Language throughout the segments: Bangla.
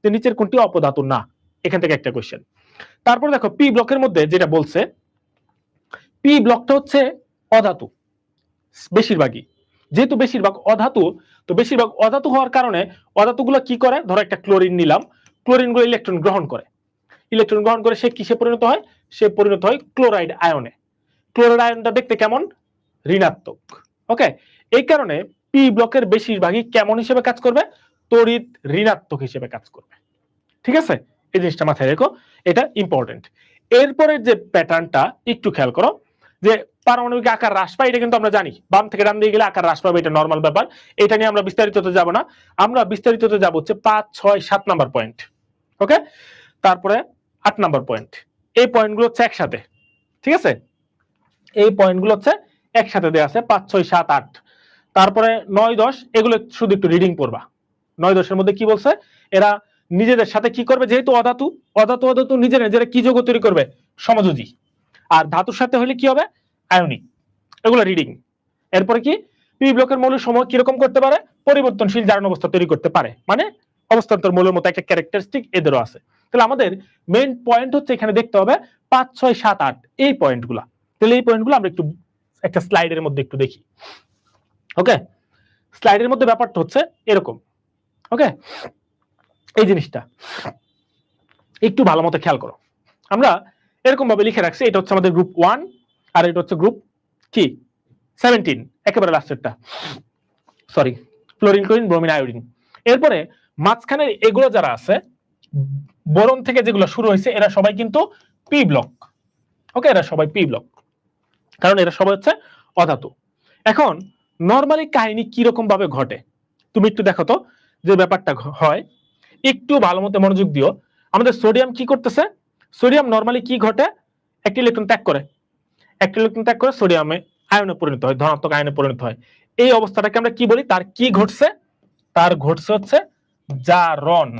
যে নিচের কোনটি অপধাতু না? এখান থেকে একটা কোশ্চেন। তারপর দেখো পি ব্লকের মধ্যে যেটা বলছে, পি ব্লকটা হচ্ছে অধাতু বেশিরভাগই, যেহেতু বেশিরভাগ অধাতু, তো বেশিরভাগ অধাতু হওয়ার কারণে অধাতুগুলো কি করে, ধরো একটা ক্লোরিন নিলাম, ক্লোরিন গুলো ইলেকট্রন গ্রহণ করে, ইলেকট্রন গ্রহণ করে সে কিসে পরিণত হয়, সে পরিণত হয় ক্লোরাইড আয়নে। ক্লোরাইড আয়নটা দেখতে কেমন, ঋণাত্মক। ওকে, এই কারণে পি ব্লকের বেশিরভাগই কেমন হিসেবে কাজ করবে, তড়িৎ ঋণাত্মক হিসেবে কাজ করবে। ঠিক আছে, এই জিনিসটা মাথায় রেখো, এটা ইম্পর্টেন্ট। এরপরের যে প্যাটার্নটা একটু খেয়াল করো, যে পারমাণবিক আকার হ্রাস পায়, এটা কিন্তু আমরা জানি, বাম থেকে ডান দিকে গেলে আকার হ্রাস পাবে, এটা নর্মাল ব্যাপার। এটা নিয়ে আমরা বিস্তারিততে যাব না, আমরা বিস্তারিততে যাব হচ্ছে 5, 6, 7 নাম্বার পয়েন্ট। ওকে, তারপরে 8 নাম্বার পয়েন্ট। এই পয়েন্টগুলো হচ্ছে একসাথে, ঠিক আছে, এই পয়েন্টগুলো হচ্ছে একসাথে দেওয়া আছে, 5, 6, 7, 8। তারপরে 9, 10 এগুলো শুধু একটু রিডিং পড়বা। 9, 10 এর মধ্যে কি বলছে, এরা নিজেদের সাথে কি করবে, যেহেতু অধাতু, অধাতু অধাতু নিজেরা কি যৌগ তৈরি করবে, সমযোজী। আর ধাতুর সাথে হলে কি হবে, আয়নিক। এগুলো রিডিং। এরপরে কি, পি ব্লকের মৌলের সময় কিরকম করতে পারে, পরিবর্তনশীল জারণ অবস্থা তৈরি করতে পারে, মানে অবস্থান্তর মৌলের মতো একটা ক্যারেক্টারিস্টিক এদেরও আছে। তাহলে আমাদের মেইন পয়েন্ট হচ্ছে এখানে দেখতে হবে 5, 6, 7, 8 এই পয়েন্টগুলো। তাহলে এই পয়েন্টগুলো আমরা একটু একটা স্লাইডের মধ্যে একটু দেখি। ওকে, স্লাইডের মধ্যে ব্যাপারটা হচ্ছে এরকম। ওকে, এই জিনিসটা একটু ভালো মতো খেয়াল করো। আমরা এরকম ভাবে লিখে রাখছি, এটা হচ্ছে আমাদের গ্রুপ 1 আর এটা হচ্ছে গ্রুপ কি 17, একেবারে লাস্টেরটা, sorry, fluorine, chlorine, bromine, iodine. এরপরে মাঝখানের এগুলো যারা আছে, বোরন থেকে যেগুলো শুরু হয়েছে, এরা সবাই কিন্তু পি ব্লক। ওকে, এরা সবাই পি ব্লক, কারণ এরা সবাই হচ্ছে অধাতু। এখন নরমালি কাহিনী কি রকম ভাবে ঘটে, তুমি একটু দেখো তো যে ব্যাপারটা হয়, একটু ভালো মতো মনোযোগ দিও। আমাদের সোডিয়াম কি করতেছে, সোডিয়াম নরমালি কি ঘটে, একটি ইলেকট্রন ত্যাগ করে, একটি ইলেকট্রন ত্যাগ করে সোডিয়ামে আয়নে পরিণত হয়, ধনাত্মক আয়নে পরিণত হয়। এই অবস্থাটাকে আমরা কি বলি, তার কি ঘটছে, তার ঘটছে হচ্ছে জারণ।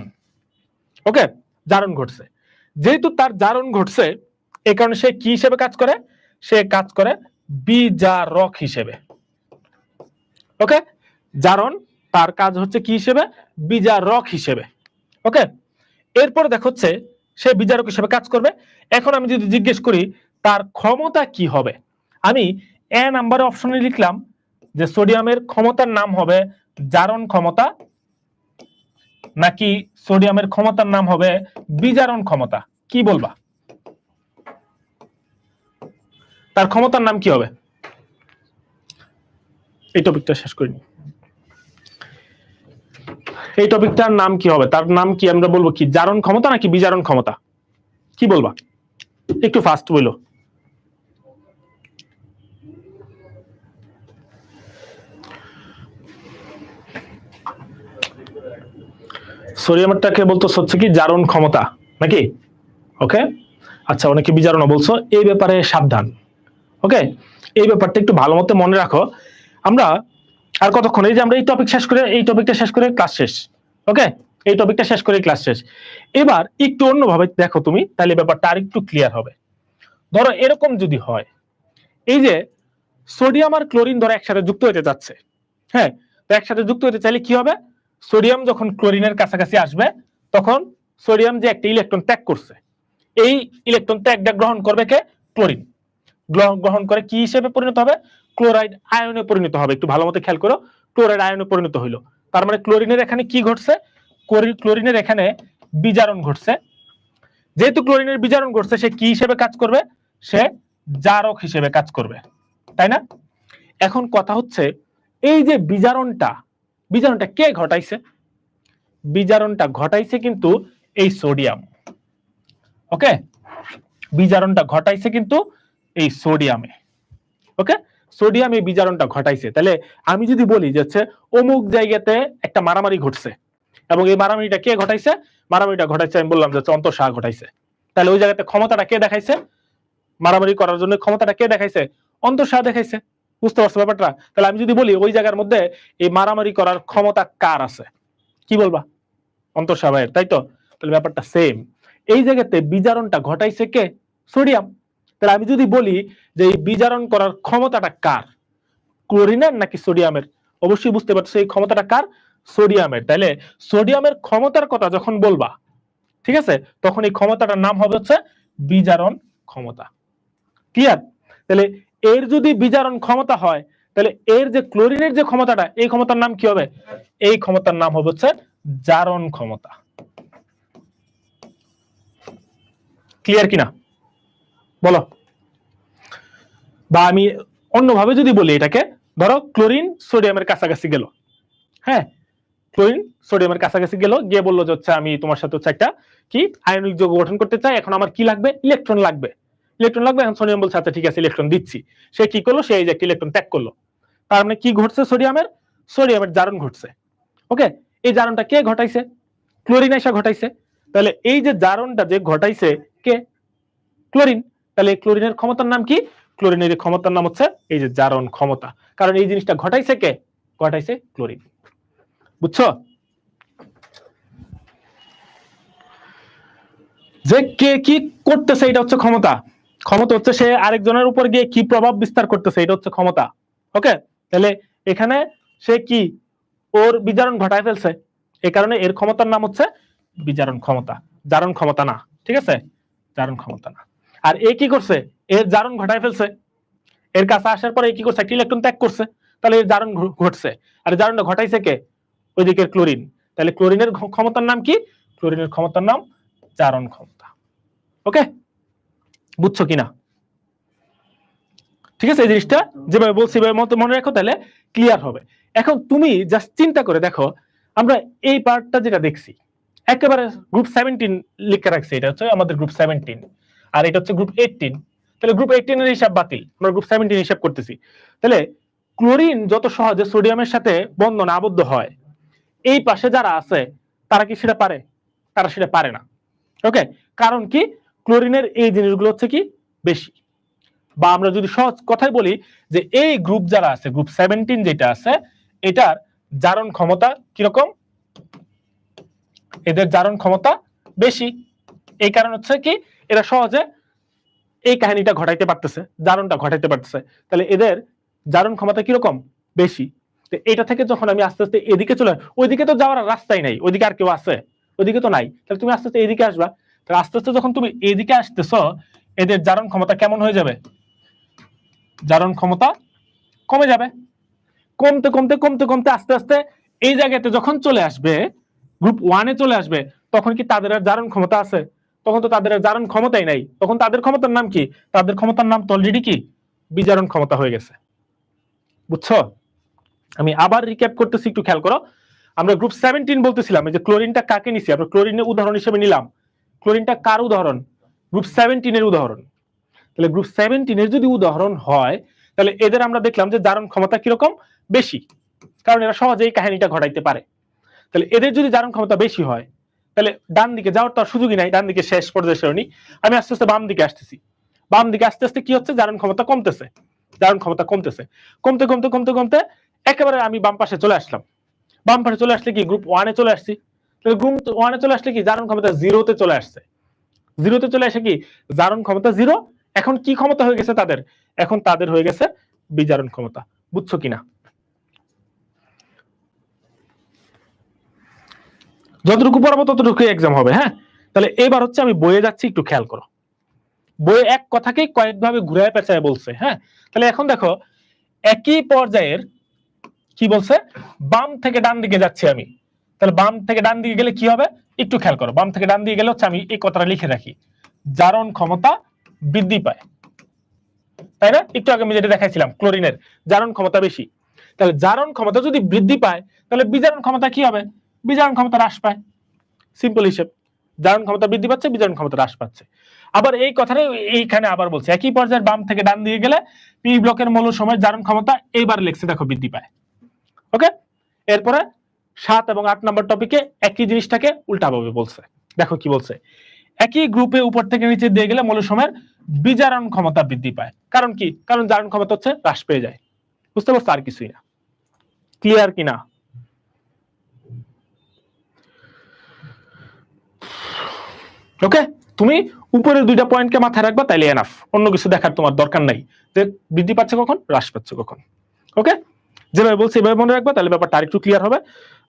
ওকে, জারণ ঘটছে। যেহেতু তার জারণ ঘটছে, এই কারণে সে কি হিসেবে কাজ করে, সে কাজ করে বিজারক হিসেবে। ওকে, জারণ তার কাজ হচ্ছে কি হিসেবে, বিজারক হিসেবে। ওকে, এরপরে দেখাচ্ছে সে বিজারক হিসেবে কাজ করবে। এখন আমি যদি জিজ্ঞেস করি তার ক্ষমতা কি হবে, আমি এ নাম্বার অপশনে লিখলাম যে সোডিয়ামের ক্ষমতার নাম হবে জারণ ক্ষমতা, নাকি সোডিয়ামের ক্ষমতার নাম হবে বিজারণ ক্ষমতা, কি বলবা, তার ক্ষমতার নাম কি হবে? এই টপিকটা শেষ করিনি, এই টপিকটার নাম কি হবে, তার নাম কি আমরা বলবো কি, জারণ ক্ষমতা নাকি বিজারণ ক্ষমতা, কি বলবা, একটু ফাস্ট বলো। সোডিয়ামটাকে বলতো হচ্ছে কি জারণ ক্ষমতা নাকি? ওকে, আচ্ছা, অনেকে বিজারণ বলছো, এই ব্যাপারে সাবধান। ওকে, এই ব্যাপারটা একটু ভালো মতো মনে রাখো। আমরা আর কতক্ষণ, এই যে আমরা এই টপিক শেষ করে, এই টপিকটা শেষ করে ক্লাস শেষ। ওকে, এই টপিকটা শেষ করে ক্লাস শেষ। এবার একটু অন্যভাবে দেখো তুমি, তাহলে ব্যাপারটা আর একটু ক্লিয়ার হবে। ধরো এরকম যদি হয়, এই যে সোডিয়াম আর ক্লোরিন ধরো একসাথে যুক্ত হতে যাচ্ছে, হ্যাঁ, তো একসাথে যুক্ত হতে চাইলে কি হবে, সোডিয়াম যখন ক্লোরিনের কাছাকাছি আসবে, তখন সোডিয়াম যে একটা ইলেকট্রন ত্যাগ করছে, এই ইলেকট্রন ত্যাগটা গ্রহণ করবে কে, ক্লোরিন। গ্রহণ করে কি হিসেবে পরিণত হবে, ক্লোরাইড আয়নে পরিণত হবে। একটু ভালো মতো খেয়াল করো, ক্লোরাইড আয়নে পরিণত হইলো। তার মানে ক্লোরিনের এখানে কি ঘটছে, ক্লোরিনের এখানে বিজারণ ঘটছে। যেহেতু ক্লোরিনের বিজারণ ঘটছে, সে কি হিসেবে কাজ করবে, সে জারক হিসেবে কাজ করবে, তাই না? এখন কথা হচ্ছে এই যে বিজারণটা কে ঘটাইছে, বিজারণটা ঘটাইছে কিন্তু এই সোডিয়াম। ওকে, বিজারণটা ঘটাইছে কিন্তু এই সোডিয়ামে। ওকে, সোডিয়াম এই বিজারণটা ঘটাইছে। তাহলে আমি যদি বলি যে হচ্ছে অমুক জায়গাতে একটা মারামারি ঘটছে, এবং এই মারামারিটা কে ঘটাইছে, মারামারিটা ঘটাইছে আমি বললাম যে অন্তঃসাহ ঘটাইছে, তাহলে ওই জায়গাতে ক্ষমতাটা কে দেখাইছে, মারামারি করার জন্য ক্ষমতাটা কে দেখাইছে, অন্তঃসাহ দেখাইছে। বুঝতে পারছো ব্যাপারটা? তাহলে আমি যদি বলি ওই জায়গার মধ্যে এই মারামারি করার ক্ষমতা কার আছে, কি বলবা, অন্তঃসাহ ভাইয়ের, তাই তো? তাহলে ব্যাপারটা সেম, এই জায়গাতে বিজারণটা ঘটাইছে কে, সোডিয়াম। তাহলে আমি যদি বলি যে এই বিজারণ করার ক্ষমতাটা কার, ক্লোরিনের নাকি সোডিয়ামের, অবশ্যই বুঝতে পারছো এই ক্ষমতাটা কার, সোডিয়ামের, তাহলে সোডিয়ামের ক্ষমতার কথা যখন বলবা, ঠিক আছে, তখন এই ক্ষমতাটার নাম হবে হচ্ছে বিজারণ ক্ষমতা। ক্লিয়ার? তাহলে এর যদি বিজারণ ক্ষমতা হয়, তাহলে এর যে ক্লোরিনের যে ক্ষমতাটা, এই ক্ষমতার নাম কি হবে? এই ক্ষমতার নাম হবে হচ্ছে জারণ ক্ষমতা। ক্লিয়ার কিনা বলো? বা আমি অন্যভাবে যদি বলি এটাকে, ধরো ক্লোরিন সোডিয়ামের কাছাকাছি গেল, হ্যাঁ, ক্লোরিন সোডিয়ামের কাছাকাছি গেল, গিয়ে বললো যে হচ্ছে আমি তোমার সাথে হচ্ছে একটা কি আয়নিক যৌগ গঠন করতে চাই, এখন আমার কি লাগবে? ইলেকট্রন লাগবে, ইলেকট্রন লাগবে। এখন সোডিয়াম বলছে আচ্ছা ঠিক আছে ইলেকট্রন দিচ্ছি। সে কি করলো? সে এই যে একটা ইলেকট্রন ত্যাগ করলো। তার মানে কি ঘটছে? সোডিয়ামের জারণ ঘটছে। ওকে, এই জারণটা কে ঘটাইছে? ক্লোরিন এসে ঘটাইছে। তাহলে এই যে জারণটা যে ঘটাইছে কে? ক্লোরিন। তাহলে ক্লোরিনের ক্ষমতার নাম কি? ক্লোরিনের ক্ষমতার নাম হচ্ছে এই যে জারণ ক্ষমতা। কারণ এই জিনিসটা ঘটাইছে কে? ঘটাইছে ক্লোরিন। বুঝছো? যে কে কি করতেছে এটা হচ্ছে ক্ষমতা। ক্ষমতা হচ্ছে সে আরেকজনের উপর গিয়ে কি প্রভাব বিস্তার করতেছে, এটা হচ্ছে ক্ষমতা। ওকে, তাহলে এখানে সে কি ওর বিজারণ ঘটায় ফেলছে, এই কারণে এর ক্ষমতার নাম হচ্ছে বিজারণ ক্ষমতা, জারণ ক্ষমতা না। ঠিক আছে, জারণ ক্ষমতা না। আর এ কি করছে? এর জারণ ঘটায় ফেলছে। এর কাছে আসার পরে কি করছে? একটা ইলেকট্রন ত্যাগ করছে। তাহলে এর জারণ ঘটছে। আর জারণটা ঘটাইছে কে? ওইদিকের ক্লোরিন। তাহলে ক্লোরিনের ক্ষমতার নাম কি? ক্লোরিনের ক্ষমতার নাম জারণ ক্ষমতা। ওকে, বুঝছো কিনা? ঠিক আছে, এই জিনিসটা যেভাবে বলছি মনে রাখো, তাহলে ক্লিয়ার হবে। এখন তুমি জাস্ট চিন্তা করে দেখো, আমরা এই পার্টটা যেটা দেখছি একেবারে গ্রুপ 17 লিখে রাখছি, এটা হচ্ছে আমাদের গ্রুপ 17, আর এটা হচ্ছে গ্রুপ 18। তাহলে গ্রুপ 18 এর হিসাব বাতিল, আমরা গ্রুপ 17 হিসাব করতেছি। তাহলে ক্লোরিন যত সহজে সোডিয়ামের সাথে বন্ধনে আবদ্ধ হয়, এই পাশে যারা আছে তারা কি সেটা পারে? তারা সেটা পারে না। ওকে, কারণ কি? ক্লোরিনের এই জিনিসগুলো হচ্ছে কি বেশি। বা আমরা যদি সহজ কথায় বলি যে এই গ্রুপ যারা আছে, গ্রুপ 17 যেটা আছে, এটার জারণ ক্ষমতা কিরকম? এদের জারণ ক্ষমতা বেশি। এই কারণ হচ্ছে কি এরা সহজে এই কাহিনীটা ঘটাইতে পারতেছে, জারণটা ঘটাইতে পারতেছে। তাহলে এদের জারণ ক্ষমতা কিরকম? বেশি। এটা থেকে যখন আমি আস্তে আস্তে এদিকে চলে, ওইদিকে তো যাওয়ার রাস্তাই নাই, ওইদিকে আর কেউ আছে? ওইদিকে তো নাই। তাহলে তুমি আস্তে আস্তে এদিকে আসবা। তাহলে আস্তে আস্তে যখন তুমি এদিকে আসতেছ, এদের জারণ ক্ষমতা কেমন হয়ে যাবে? জারণ ক্ষমতা কমে যাবে। কমতে কমতে কমতে কমতে আস্তে আস্তে এই জায়গাতে যখন চলে আসবে, গ্রুপ 1-এ চলে আসবে, তখন কি তাদের আর জারণ ক্ষমতা আছে? তখন তো তাদের আর জারণ ক্ষমতাই নাই। তখন তাদের ক্ষমতার নাম কি? তাদের ক্ষমতার নাম তো অলরেডি কি বিজারণ ক্ষমতা হয়ে গেছে। বুঝছো? আমি আবার রিক্যাপ করতেছি, একটু খেয়াল করো। আমরা গ্রুপ 17 বলতেছিলাম, এই যে ক্লোরিনটা কাকে নিছি? আমরা ক্লোরিনের উদাহরণ হিসেবে নিলাম। ক্লোরিনটা কার উদাহরণ? গ্রুপ 17 এর উদাহরণ। তাহলে গ্রুপ 17 এর যদি উদাহরণ হয়, তাহলে এদের আমরা দেখলাম যে জারণ ক্ষমতা কিরকম? বেশি, কারণ এরা সহজেই কাহিনীটা ঘটাইতে পারে। তাহলে এদের যদি জারণ ক্ষমতা বেশি হয়, তাহলে ডান দিকে যাওয়ার তো আর সুযোগই নাই, ডান দিকে শেষ পর্যায়ে সরণি। আমি আস্তে আস্তে বাম দিকে আসতেছি। বাম দিকে আস্তে আস্তে কি হচ্ছে? জারণ ক্ষমতা কমতেছে, জারণ ক্ষমতা কমতেছে। কমতে কমতে কমতে কমতে একেবারে আমি বাম পাশে চলে আসলাম। বাম পাশে চলে আসলে কি গ্রুপ 1-এ চলে আসছি। তাহলে গ্রুপ 1-এ চলে আসলে কি জারণ ক্ষমতা 0-তে চলে আসছে। 0-তে চলে আসে কি জারণ ক্ষমতা 0। এখন কি ক্ষমতা হয়ে গেছে তাদের? এখন তাদের হয়ে গেছে বিজারণ ক্ষমতা। বুঝছো কিনা? যতটুকু পড়াবো ততটুকু এক্সাম হবে। হ্যাঁ, তাহলে এবার হচ্ছে আমি বইয়ে যাচ্ছি, একটু খেয়াল করো। বইয়ে এক কথাকেই কয়েকভাবে ঘুরায় পেঁচায় বলছে। হ্যাঁ, তাহলে এখন দেখো একই পর্যায়ের কি বলছে? বাম থেকে ডান দিকে যাচ্ছি আমি। তাহলে বাম থেকে ডান দিকে গেলে কি হবে? একটু খেয়াল করো। বাম থেকে ডান দিকে গেলে হচ্ছে, আমি এই কথাটা লিখে রাখি, জারণ ক্ষমতা বৃদ্ধি পায়, তাই না? একটু আগে আমি যেটা দেখাইছিলাম, ক্লোরিনের জারণ ক্ষমতা বেশি। তাহলে জারণ ক্ষমতা যদি বৃদ্ধি পায়, তাহলে বিজারণ ক্ষমতা কি হবে? বিজারণ ক্ষমতা হ্রাস পায়। সিম্পল হিসেব, জারণ ক্ষমতা বৃদ্ধি পাচ্ছে, বিজারণ ক্ষমতা হ্রাস পাচ্ছে। আবার এই কথাটাই এইখানে আবার বলছে, একই পর্যায়ের বাম থেকে ডান দিকে গেলে পি ব্লকের মৌল সময়ের জারণ ক্ষমতা এইবার লিখছে দেখো বৃদ্ধি পায়। ওকে, এরপরে 7 এবং 8 নম্বর টপিকে একই জিনিসটাকে উল্টাভাবে বলছে। দেখো কি বলছে, একই গ্রুপে উপর থেকে নিচে দিয়ে গেলে মৌল সময়ের বিজারণ ক্ষমতা বৃদ্ধি পায়। কারণ কি? কারণ জারণ ক্ষমতা হচ্ছে হ্রাস পেয়ে যায়। বুঝতে পারছো? আর কিছুই না। ক্লিয়ার কিনা? ওকে, তুমি উপরের দুইটা পয়েন্টকে মাথায় রাখবা, তাইলে এনাফ। অন্য কিছু দেখার তোমার দরকার নাই, যে বৃদ্ধি পাচ্ছে কখন, হ্রাস পাচ্ছে কখন। ওকে, যেভাবে বলছি এভাবে মনে রাখবা, তাহলে ব্যাপারটা আরেকটু ক্লিয়ার হবে।